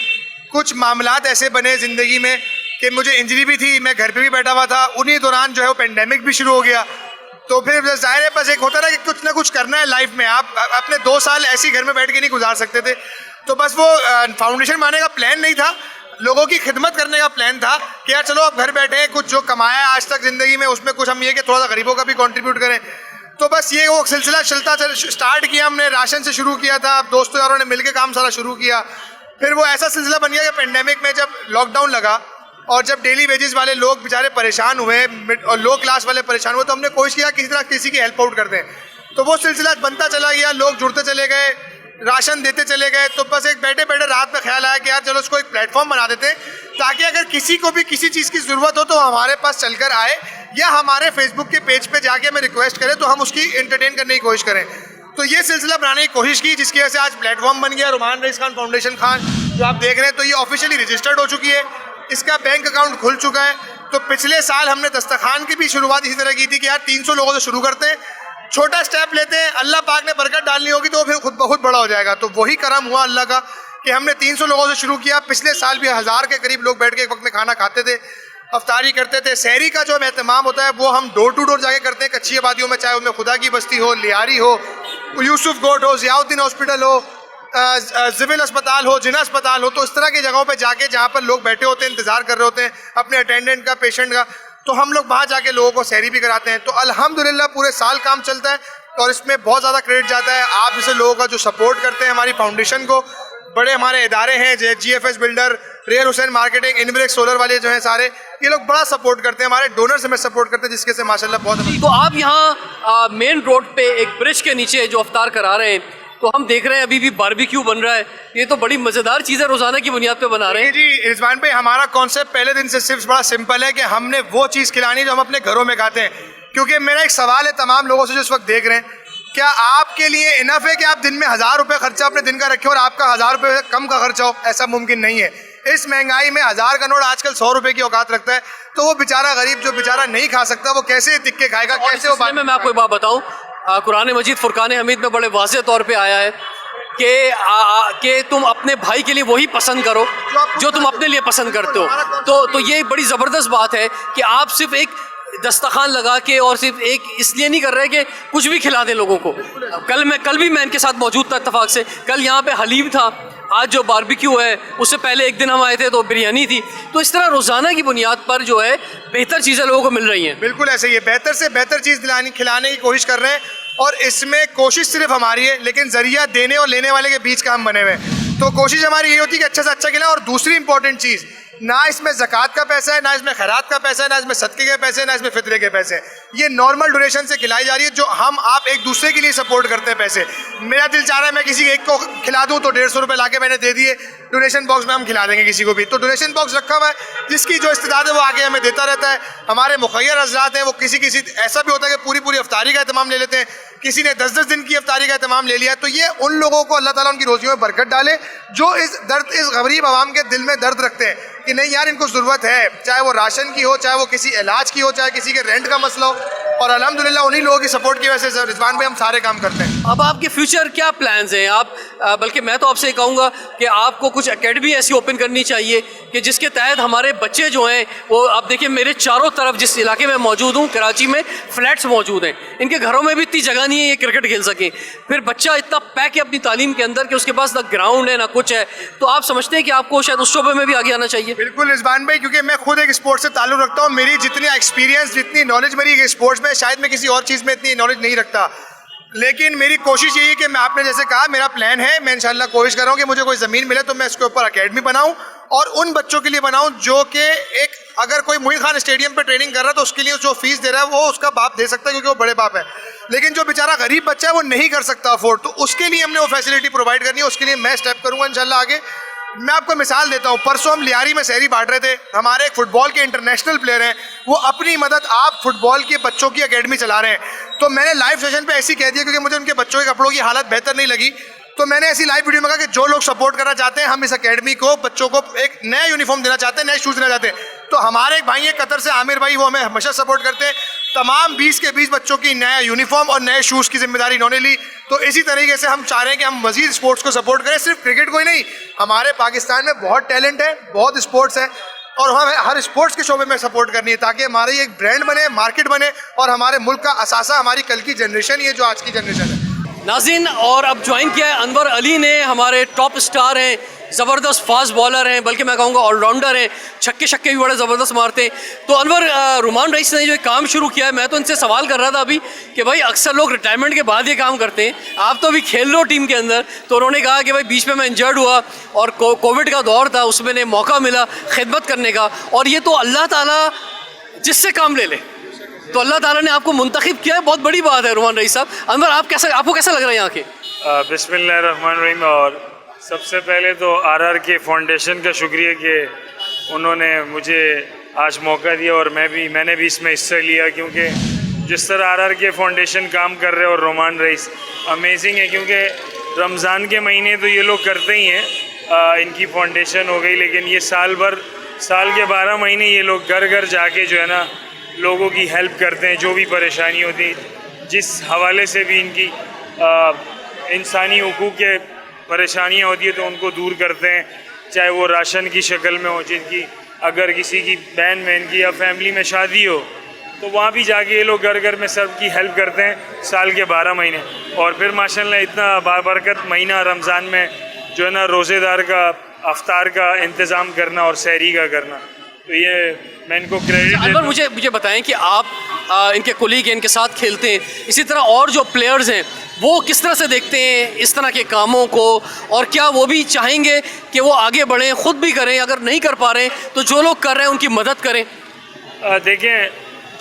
کچھ معاملات ایسے بنے زندگی میں کہ مجھے انجری بھی تھی, میں گھر پہ بھی بیٹھا ہوا تھا, انہی دوران جو ہے وہ پینڈیمک بھی شروع ہو گیا. تو پھر ظاہر ہے بس ایک ہوتا نا کہ کچھ نہ کچھ کرنا ہے لائف میں. آپ اپنے 2 سال ایسی گھر میں بیٹھ کے نہیں گزار سکتے تھے. تو بس وہ فاؤنڈیشن بنانے کا پلان نہیں تھا, لوگوں کی خدمت کرنے کا پلان تھا کہ یار چلو اب گھر بیٹھے کچھ جو کمایا ہے آج تک زندگی میں اس میں کچھ ہم یہ کہ تھوڑا سا غریبوں کا بھی کنٹریبیوٹ کریں. تو بس یہ وہ سلسلہ چلتا اسٹارٹ کیا ہم نے, راشن سے شروع کیا تھا, دوستوں یاروں نے مل کے کام سارا شروع کیا. پھر وہ ایسا سلسلہ بن گیا کہ پینڈیمک میں جب لاک ڈاؤن لگا اور جب ڈیلی ویجز والے لوگ بیچارے پریشان ہوئے اور لو کلاس والے پریشان ہوئے, تو ہم نے کوشش کیا کسی طرح کسی کی ہیلپ آؤٹ کر دیں. تو وہ سلسلہ بنتا چلا گیا, لوگ جڑتے چلے گئے, راشن دیتے چلے گئے. تو بس ایک بیٹھے بیٹھے رات میں خیال آیا کہ یار چلو اس کو ایک پلیٹ فارم بنا دیتے ہیں تاکہ اگر کسی کو بھی کسی چیز کی ضرورت ہو تو ہمارے پاس چل کر آئے, یا ہمارے فیس بک کے پیج پہ جا کے ہمیں ریکویسٹ کرے تو ہم اس کی انٹرٹین کرنے کی کوشش کریں. تو یہ سلسلہ بنانے کی کوشش کی, جس کی وجہ سے آج پلیٹ فارم بن گیا رومان رئیس خان فاؤنڈیشن خان جو آپ دیکھ رہے ہیں. تو یہ آفیشیلی رجسٹرڈ ہو چکی ہے, اس کا بینک اکاؤنٹ کھل چکا ہے. تو پچھلے سال ہم نے دسترخوان کی بھی شروعات اسی طرح کی تھی کہ یار 300 لوگوں سے شروع کرتے ہیں, چھوٹا اسٹیپ لیتے ہیں, اللہ پاک نے برکت ڈالنی ہوگی تو پھر خود بہت بڑا ہو جائے گا. تو وہی کرم ہوا اللہ کا کہ ہم نے 300 لوگوں سے شروع کیا. پچھلے سال بھی 1000 کے قریب لوگ بیٹھ کے ایک وقت میں کھانا کھاتے تھے, افطاری کرتے تھے. سحری کا جو اہتمام ہوتا ہے وہ ہم ڈور ٹو ڈور جا کے کرتے ہیں کچھی آبادیوں میں, چاہے ان میں خدا کی بستی ہو, لیاری ہو, یوسف گوٹ ہو, ضیاء الدین ہاسپٹل ہو, زویل اسپتال ہو, جنا اسپتال ہو. تو اس طرح کی جگہوں پہ جا کے جہاں پر لوگ بیٹھے ہوتے ہیں, انتظار کر رہے ہوتے ہیں اپنے اٹینڈنٹ کا, پیشنٹ کا, تو ہم لوگ وہاں جا کے لوگوں کو سحری بھی کراتے ہیں. تو الحمدللہ پورے سال کام چلتا ہے اور اس میں بہت زیادہ کریڈٹ جاتا ہے آپ جیسے لوگوں کا جو سپورٹ کرتے ہیں ہماری فاؤنڈیشن کو. بڑے ہمارے ادارے ہیں جی ایف ایس بلڈر, ریئل حسین مارکیٹنگ, انبریک سولر والے جو ہیں سارے, یہ لوگ بڑا سپورٹ کرتے ہیں. ہمارے ڈونرز ہمیں سپورٹ کرتے ہیں جس کے سے ماشاءاللہ بہت. تو آپ یہاں مین روڈ پہ ایک برج کے نیچے جو افطار کرا رہے ہیں, تو ہم دیکھ رہے ہیں ابھی بھی باربیکیو بن رہا ہے. یہ تو بڑی مزیدار چیز ہے, روزانہ کی بنیاد پہ بنا رہے ہیں. جی رضوان بھائی, ہمارا کانسیپٹ پہلے دن سے صرف بڑا سمپل ہے کہ ہم نے وہ چیز کھلانی جو ہم اپنے گھروں میں کھاتے ہیں. کیونکہ میرا ایک سوال ہے تمام لوگوں سے جو اس وقت دیکھ رہے ہیں, کیا آپ کے لیے انف ہے کہ آپ دن میں 1000 روپے خرچہ اپنے دن کا رکھیں اور آپ کا 1000 روپے کم کا خرچہ ہو؟ ایسا ممکن نہیں ہے. اس مہنگائی میں 1000 کا نوٹ آج کل 100 روپے کی اوقات رکھتا ہے. تو وہ بیچارہ غریب جو بیچارہ نہیں کھا سکتا وہ کیسے تکے کھائے گا, کیسے وہ. میں آپ کو ایک بات بتاؤں, قرآن مجید فرقان حمید میں بڑے واضح طور پہ آیا ہے کہ تم اپنے بھائی کے لیے وہی پسند کرو جو تم اپنے لیے پسند کرتے ہو. تو یہ بڑی زبردست بات ہے کہ آپ صرف ایک دسترخوان لگا کے اور صرف ایک اس لیے نہیں کر رہے کہ کچھ بھی کھلا دیں لوگوں کو. کل بھی میں ان کے ساتھ موجود تھا اتفاق سے. کل یہاں پہ حلیم تھا, آج جو باربیکیو ہے, اس سے پہلے ایک دن ہم آئے تھے تو بریانی تھی. تو اس طرح روزانہ کی بنیاد پر جو ہے بہتر چیزیں لوگوں کو مل رہی ہیں. بالکل ایسے ہی ہے, بہتر سے بہتر چیز کھلانے کی کوشش کر رہے ہیں. اور اس میں کوشش صرف ہماری ہے, لیکن ذریعہ دینے اور لینے والے کے بیچ کا ہم بنے ہوئے ہیں. تو کوشش ہماری یہ ہوتی ہے کہ اچھا سے اچھا کھلائیں. اور دوسری امپورٹنٹ چیز نہ اس میں زکوٰۃ کا پیسہ ہے، نہ اس میں خیرات کا پیسہ ہے، نہ اس میں صدقے کے پیسے ہیں، نہ اس میں فطرے کے پیسے ہیں. یہ نارمل ڈونیشن سے کھلائی جا رہی ہے جو ہم آپ ایک دوسرے کے لیے سپورٹ کرتے ہیں. پیسے میرا دل چاہ رہا ہے میں کسی ایک کو کھلا دوں تو 150 روپے لا کے میں نے دے دیے ڈونیشن باکس میں، ہم کھلا دیں گے کسی کو بھی. تو ڈونیشن باکس رکھا ہوا ہے، جس کی جو استعداد ہے وہ آگے ہمیں دیتا رہتا ہے. ہمارے مخیر حضرات ہیں وہ کسی ایسا بھی ہوتا ہے کہ پوری افطاری کا اہتمام لے لیتے ہیں، کسی نے 10 دن کی افطاری کا اہتمام لے لیا. تو یہ ان لوگوں کو اللہ تعالیٰ ان کی روزیوں میں برکت ڈالے جو اس غریب عوام کے دل میں درد رکھتے ہیں کہ نہیں یار ان کو ضرورت ہے، چاہے وہ راشن کی ہو، چاہے وہ کسی علاج کی ہو، چاہے کسی کے رینٹ کا مسئلہ ہو. اور الحمدللہ انہی لوگوں کی سپورٹ کی وجہ سے رضوان بھائی ہم سارے کام کرتے ہیں. اب آپ کے فیوچر کیا پلانز ہیں؟ آپ بلکہ میں تو آپ سے کہوں گا کہ آپ کو کچھ اکیڈمی ایسی اوپن کرنی چاہیے کہ جس کے تحت ہمارے بچے جو ہیں وہ، آپ دیکھیں میرے چاروں طرف جس علاقے میں موجود ہوں کراچی میں فلیٹس موجود ہیں، ان کے گھروں میں بھی اتنی جگہ نہیں ہے یہ کرکٹ کھیل سکیں. پھر بچہ اتنا پیک ہے اپنی تعلیم کے اندر کہ اس کے پاس نہ گراؤنڈ ہے نہ کچھ ہے. تو آپ سمجھتے ہیں کہ آپ کو شاید اس شعبے میں بھی آگے آنا چاہیے؟ بالکل رضوان بھائی، کیونکہ میں خود ایک اسپورٹ سے تعلق رکھتا ہوں. میری جتنی ایکسپیرینس، جتنی نالج میری اسپورٹس میں، شاید میں کسی اور چیز میں اتنی نالج نہیں رکھتا. لیکن میری کوشش یہی ہے کہ میں آپ نے جیسے کہا میرا پلان ہے، میں انشاءاللہ کوشش کر رہا ہوں کہ مجھے کوئی زمین ملے تو میں اس کے اوپر اکیڈمی بناؤں اور ان بچوں کے لیے بناؤں جو کہ ایک اگر کوئی معین خان اسٹیڈیم پہ ٹریننگ کر رہا ہے تو اس کے لیے جو فیس دے رہا ہے وہ اس کا باپ دے سکتا ہے کیونکہ وہ بڑے باپ ہے. لیکن جو بیچارہ غریب بچہ ہے وہ نہیں کر سکتا افورڈ، تو اس کے لیے ہم نے وہ فیسلٹی پرووائڈ کرنی ہے. اس کے لیے میں اسٹیپ کروں گا انشاءاللہ آگے. میں آپ کو مثال دیتا ہوں، پرسوں ہم لیاری میں سحری بانٹ رہے تھے. ہمارے ایک فٹ بال کے انٹرنیشنل پلیئر ہیں، وہ اپنی مدد آپ فٹ بال کے بچوں کی اکیڈمی چلا رہے ہیں. تو میں نے لائیو سیشن پہ ایسی کہہ دیا کیونکہ مجھے ان کے بچوں کے کپڑوں کی حالت بہتر نہیں لگی، تو میں نے ایسی لائیو ویڈیو میں کہا کہ جو لوگ سپورٹ کرنا چاہتے ہیں ہم اس اکیڈمی کو بچوں کو ایک نیا یونیفارم دینا چاہتے ہیں، نئے شوز دینا چاہتے ہیں. تو ہمارے ایک بھائی ہیں قطر سے عامر بھائی، وہ ہمیں ہمیشہ سپورٹ کرتے ہیں. تمام 20 کے 20 بچوں کی نیا یونیفارم اور نئے شوز کی ذمہ داری انہوں نے لی. تو اسی طریقے سے ہم چاہ رہے ہیں کہ ہم مزید اسپورٹس کو سپورٹ کریں، صرف کرکٹ کو ہی نہیں. ہمارے پاکستان میں بہت ٹیلنٹ ہے، بہت اسپورٹس ہیں اور ہمیں ہر اسپورٹس کے شعبے میں سپورٹ کرنی ہے تاکہ ہماری ایک برانڈ بنے، مارکیٹ بنے اور ہمارے ملک کا اثاثہ ہماری کل کی جنریشن ہی ہے جو آج کی جنریشن ہے. ناظرین، اور اب جوائن کیا ہے انور علی نے، ہمارے ٹاپ اسٹار ہیں، زبردست فاسٹ بالر ہیں، بلکہ میں کہوں گا آل راؤنڈر ہیں، چھکے شکے بھی بڑے زبردست مارتے ہیں. تو انور، رومان رئیس نے جو کام شروع کیا ہے، میں تو ان سے سوال کر رہا تھا ابھی کہ بھائی اکثر لوگ ریٹائرمنٹ کے بعد یہ کام کرتے ہیں، آپ تو ابھی کھیل رہے ہو ٹیم کے اندر. تو انہوں نے کہا کہ بھائی بیچ میں انجرڈ ہوا اور کووڈ کا دور تھا، اس میں نے موقع ملا خدمت کرنے کا، اور یہ تو اللہ تعالیٰ جس سے کام لے لے تو اللہ تعالیٰ نے آپ کو منتخب کیا ہے، بہت بڑی بات ہے. رومان رئیس صاحب، انور آپ کو کیسا لگ رہا ہے یہاں کے؟ بسم اللہ الرحمن الرحیم. اور سب سے پہلے تو RR کے فاؤنڈیشن کا شکریہ کہ انہوں نے مجھے آج موقع دیا اور میں نے بھی اس میں حصہ لیا، کیونکہ جس طرح RR کے فاؤنڈیشن کام کر رہے اور رومان رئیس امیزنگ ہے، کیونکہ رمضان کے مہینے تو یہ لوگ کرتے ہی ہیں، ان کی فاؤنڈیشن ہو گئی، لیکن یہ سال کے 12 مہینے یہ لوگ گھر گھر جا کے جو ہے نا لوگوں کی ہیلپ کرتے ہیں، جو بھی پریشانی ہوتی ہے، جس حوالے سے بھی ان کی انسانی حقوق کے پریشانیاں ہوتی ہیں تو ان کو دور کرتے ہیں، چاہے وہ راشن کی شکل میں ہو، جن کی اگر کسی کی بہن بہن کی یا فیملی میں شادی ہو تو وہاں بھی جا کے یہ لوگ گھر گھر میں سب کی ہیلپ کرتے ہیں سال کے 12 مہینے. اور پھر ماشاءاللہ اتنا بابرکت مہینہ رمضان میں جو ہے نا روزے دار کا افطار کا انتظام کرنا اور سحری کا کرنا، تو یہ میں ان کو کریڈٹ دیتا ہوں. مجھے بتائیں کہ آپ ان کے کولیگ ہیں، ان کے ساتھ کھیلتے ہیں، اسی طرح اور جو پلیئرز ہیں وہ کس طرح سے دیکھتے ہیں اس طرح کے کاموں کو، اور کیا وہ بھی چاہیں گے کہ وہ آگے بڑھیں، خود بھی کریں، اگر نہیں کر پا رہے ہیں تو جو لوگ کر رہے ہیں ان کی مدد کریں؟ دیکھیں،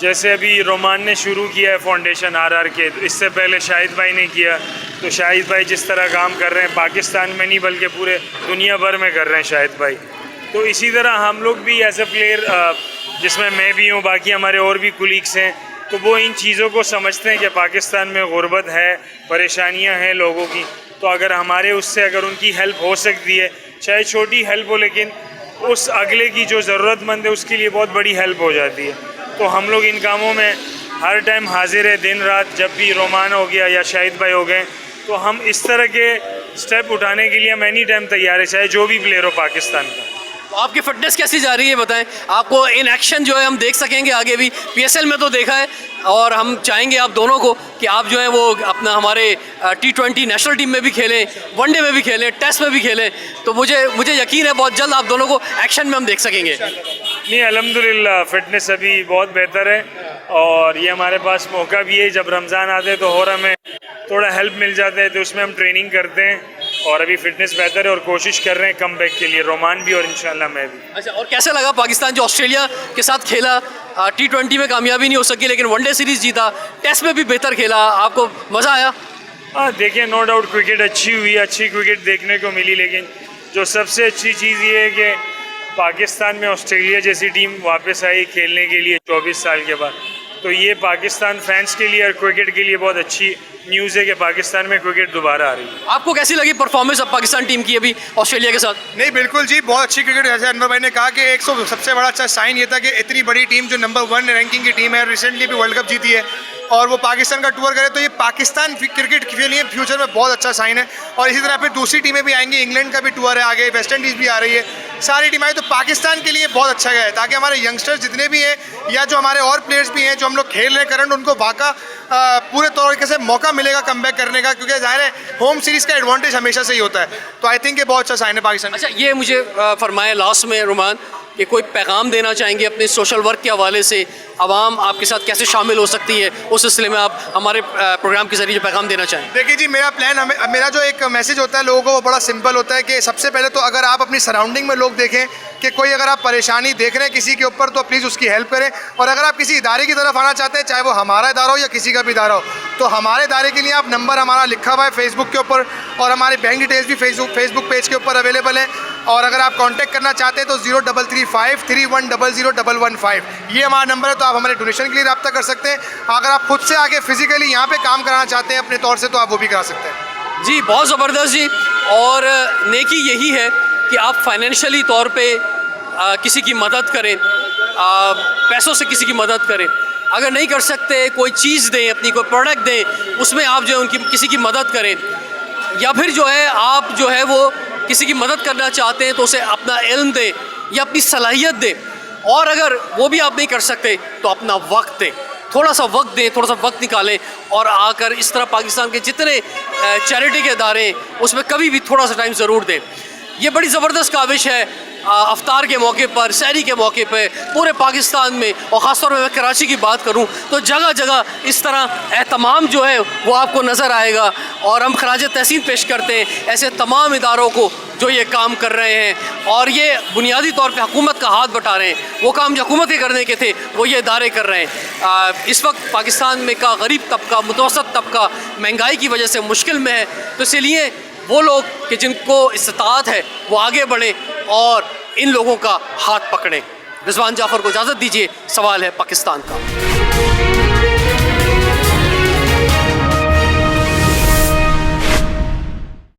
جیسے ابھی رومان نے شروع کیا ہے فاؤنڈیشن RR کے، اس سے پہلے شاہد بھائی نے کیا، تو شاہد بھائی جس طرح کام کر رہے ہیں پاکستان میں نہیں بلکہ پورے دنیا بھر میں کر رہے ہیں شاہد بھائی، تو اسی طرح ہم لوگ بھی ایز اے پلیئر، جس میں بھی ہوں، باقی ہمارے اور بھی کولیگس ہیں، تو وہ ان چیزوں کو سمجھتے ہیں کہ پاکستان میں غربت ہے، پریشانیاں ہیں لوگوں کی، تو اگر ہمارے اس سے اگر ان کی ہیلپ ہو سکتی ہے، چاہے چھوٹی ہیلپ ہو لیکن اس اگلے کی جو ضرورت مند ہے اس کے لیے بہت بڑی ہیلپ ہو جاتی ہے. تو ہم لوگ ان کاموں میں ہر ٹائم حاضر ہے، دن رات. جب بھی رومان ہو گیا یا شاہد بھائی ہو گئے تو ہم اس طرح کے سٹیپ اٹھانے کے لیے ہم اینی ٹائم تیار ہے، چاہے جو بھی پلیئر ہو پاکستان کا. آپ کی فٹنس کیسی جا رہی ہے بتائیں؟ آپ کو ان ایکشن جو ہے ہم دیکھ سکیں گے آگے بھی؟ PSL میں تو دیکھا ہے، اور ہم چاہیں گے آپ دونوں کو کہ آپ جو ہے وہ اپنا ہمارے T20 نیشنل ٹیم میں بھی کھیلیں، ون ڈے میں بھی کھیلیں، ٹیسٹ میں بھی کھیلیں. تو مجھے یقین ہے بہت جلد آپ دونوں کو ایکشن میں ہم دیکھ سکیں گے. نہیں، الحمدللہ فٹنس ابھی بہت بہتر ہے، اور یہ ہمارے پاس موقع بھی ہے. جب رمضان آتے تو اور ہمیں تھوڑا ہیلپ مل جاتا ہے تو اس میں ہم ٹریننگ کرتے ہیں. اور ابھی فٹنس بہتر ہے اور کوشش کر رہے ہیں کم بیک کے لیے, رومان بھی اور انشاءاللہ میں بھی. اچھا, اور کیسے لگا پاکستان جو آسٹریلیا کے ساتھ کھیلا, T20 میں کامیابی نہیں ہو سکی لیکن ون ڈے سیریز جیتا, ٹیسٹ میں بھی بہتر کھیلا, آپ کو مزہ آیا؟ ہاں دیکھیں, نو ڈاؤٹ کرکٹ اچھی ہوئی, اچھی کرکٹ دیکھنے کو ملی, لیکن جو سب سے اچھی چیز یہ ہے کہ پاکستان میں آسٹریلیا جیسی ٹیم واپس آئی کھیلنے کے لیے 24 سال کے بعد. تو یہ پاکستان فینس کے لیے اور کرکٹ کے لیے بہت اچھی نیوز ہے کہ پاکستان میں کرکٹ دوبارہ آ رہی ہے. آپ کو کیسی لگی پرفارمنس اب پاکستان ٹیم کی ابھی آسٹریلیا کے ساتھ؟ نہیں بالکل جی, بہت اچھی کرکٹ. جیسے انور بھائی نے کہا کہ سب سے بڑا اچھا سائن یہ تھا کہ اتنی بڑی ٹیم جو نمبر 1 رینکنگ کی ٹیم ہے, ریسنٹلی بھی ورلڈ کپ جیتی ہے, اور وہ پاکستان کا ٹور کرے, تو یہ پاکستان کرکٹ کے لیے فیوچر میں بہت اچھا سائن ہے. اور اسی طرح پھر دوسری ٹیمیں بھی آئیں گی, انگلینڈ کا بھی ٹور ہے آگے, ویسٹ انڈیز بھی آ رہی ہے, ساری ٹیمیں آئی, تو پاکستان کے لیے بہت اچھا گیا ہے تاکہ ہمارے ینگسٹر جتنے بھی ہیں یا جو ہمارے اور پلیئرس بھی ہیں جو ہم لوگ کھیل رہے ہیں کرنٹ, ان کو واقع پورے طریقے سے موقع ملے گا کم بیک کرنے کا, کیونکہ ظاہر ہے ہوم سیریز کا ایڈوانٹیج ہمیشہ سے ہی ہوتا ہے. تو آئی تھنک یہ بہت اچھا سائن ہے پاکستان. اچھا, یہ مجھے فرمائیں لاسٹ میں رومان کہ کوئی پیغام دینا چاہیں گے اپنے سوشل ورک کے حوالے سے, عوام آپ کے ساتھ کیسے شامل ہو سکتی ہے, اس سلسلے میں آپ ہمارے پروگرام کے ذریعے جو پیغام دینا چاہیں؟ دیکھیے جی, میرا جو ایک میسج ہوتا ہے لوگوں کو وہ بڑا سمپل ہوتا ہے کہ سب سے پہلے تو اگر آپ اپنی سراؤنڈنگ میں لوگ دیکھیں کہ کوئی اگر آپ پریشانی دیکھ رہے ہیں کسی کے اوپر, تو پلیز اس کی ہیلپ کریں. اور اگر آپ کسی ادارے کی طرف آنا چاہتے ہیں, چاہے وہ ہمارا ادارہ ہو یا کسی کا بھی ادارہ ہو, تو ہمارے ادارے کے لیے آپ نمبر ہمارا لکھا ہوا ہے فیس بک کے اوپر, اور ہمارے بینک ڈیٹیلس بھی فیس بک پیج کے اوپر اویلیبل ہیں. اور اگر آپ کانٹیکٹ کرنا چاہتے ہیں تو 033531000115 یہ ہمارا نمبر ہے, تو آپ ہمارے ڈونیشن کے لیے رابطہ کر سکتے ہیں. اگر آپ خود سے آگے فزیکلی یہاں پہ کام کرانا چاہتے ہیں اپنے طور سے, تو آپ وہ بھی کرا سکتے ہیں. جی بہت زبردست جی, اور نیکی یہی ہے کہ آپ فائنینشلی طور پہ کسی کی مدد کریں, پیسوں سے کسی کی مدد کریں. اگر نہیں کر سکتے کوئی چیز دیں, اپنی کوئی پروڈکٹ دیں, اس میں آپ جو ہے ان کی کسی کی مدد کریں. یا پھر جو ہے آپ جو ہے وہ کسی کی مدد کرنا چاہتے ہیں تو اسے اپنا علم دیں یا اپنی صلاحیت دیں. اور اگر وہ بھی آپ نہیں کر سکتے تو اپنا وقت دیں, تھوڑا سا وقت دیں, تھوڑا سا وقت نکالیں اور آ کر اس طرح پاکستان کے جتنے چیریٹی کے ادارے ہیں اس میں کبھی بھی تھوڑا سا ٹائم ضرور دیں. یہ بڑی زبردست کاوش ہے. افطار کے موقع پر, سحری کے موقع پہ پورے پاکستان میں, اور خاص طور میں کراچی کی بات کروں تو جگہ جگہ اس طرح اہتمام جو ہے وہ آپ کو نظر آئے گا. اور ہم خراج تحسین پیش کرتے ہیں ایسے تمام اداروں کو جو یہ کام کر رہے ہیں, اور یہ بنیادی طور پہ حکومت کا ہاتھ بٹا رہے ہیں. وہ کام جو حکومت کے کرنے کے تھے وہ یہ ادارے کر رہے ہیں. اس وقت پاکستان میں کا غریب طبقہ, متوسط طبقہ مہنگائی کی وجہ سے مشکل میں ہے, تو اس لیے وہ لوگ کہ جن کو استطاعت ہے وہ آگے بڑھیں اور ان لوگوں کا ہاتھ پکڑیں. رضوان جعفر کو اجازت دیجیے, سوال ہے پاکستان کا.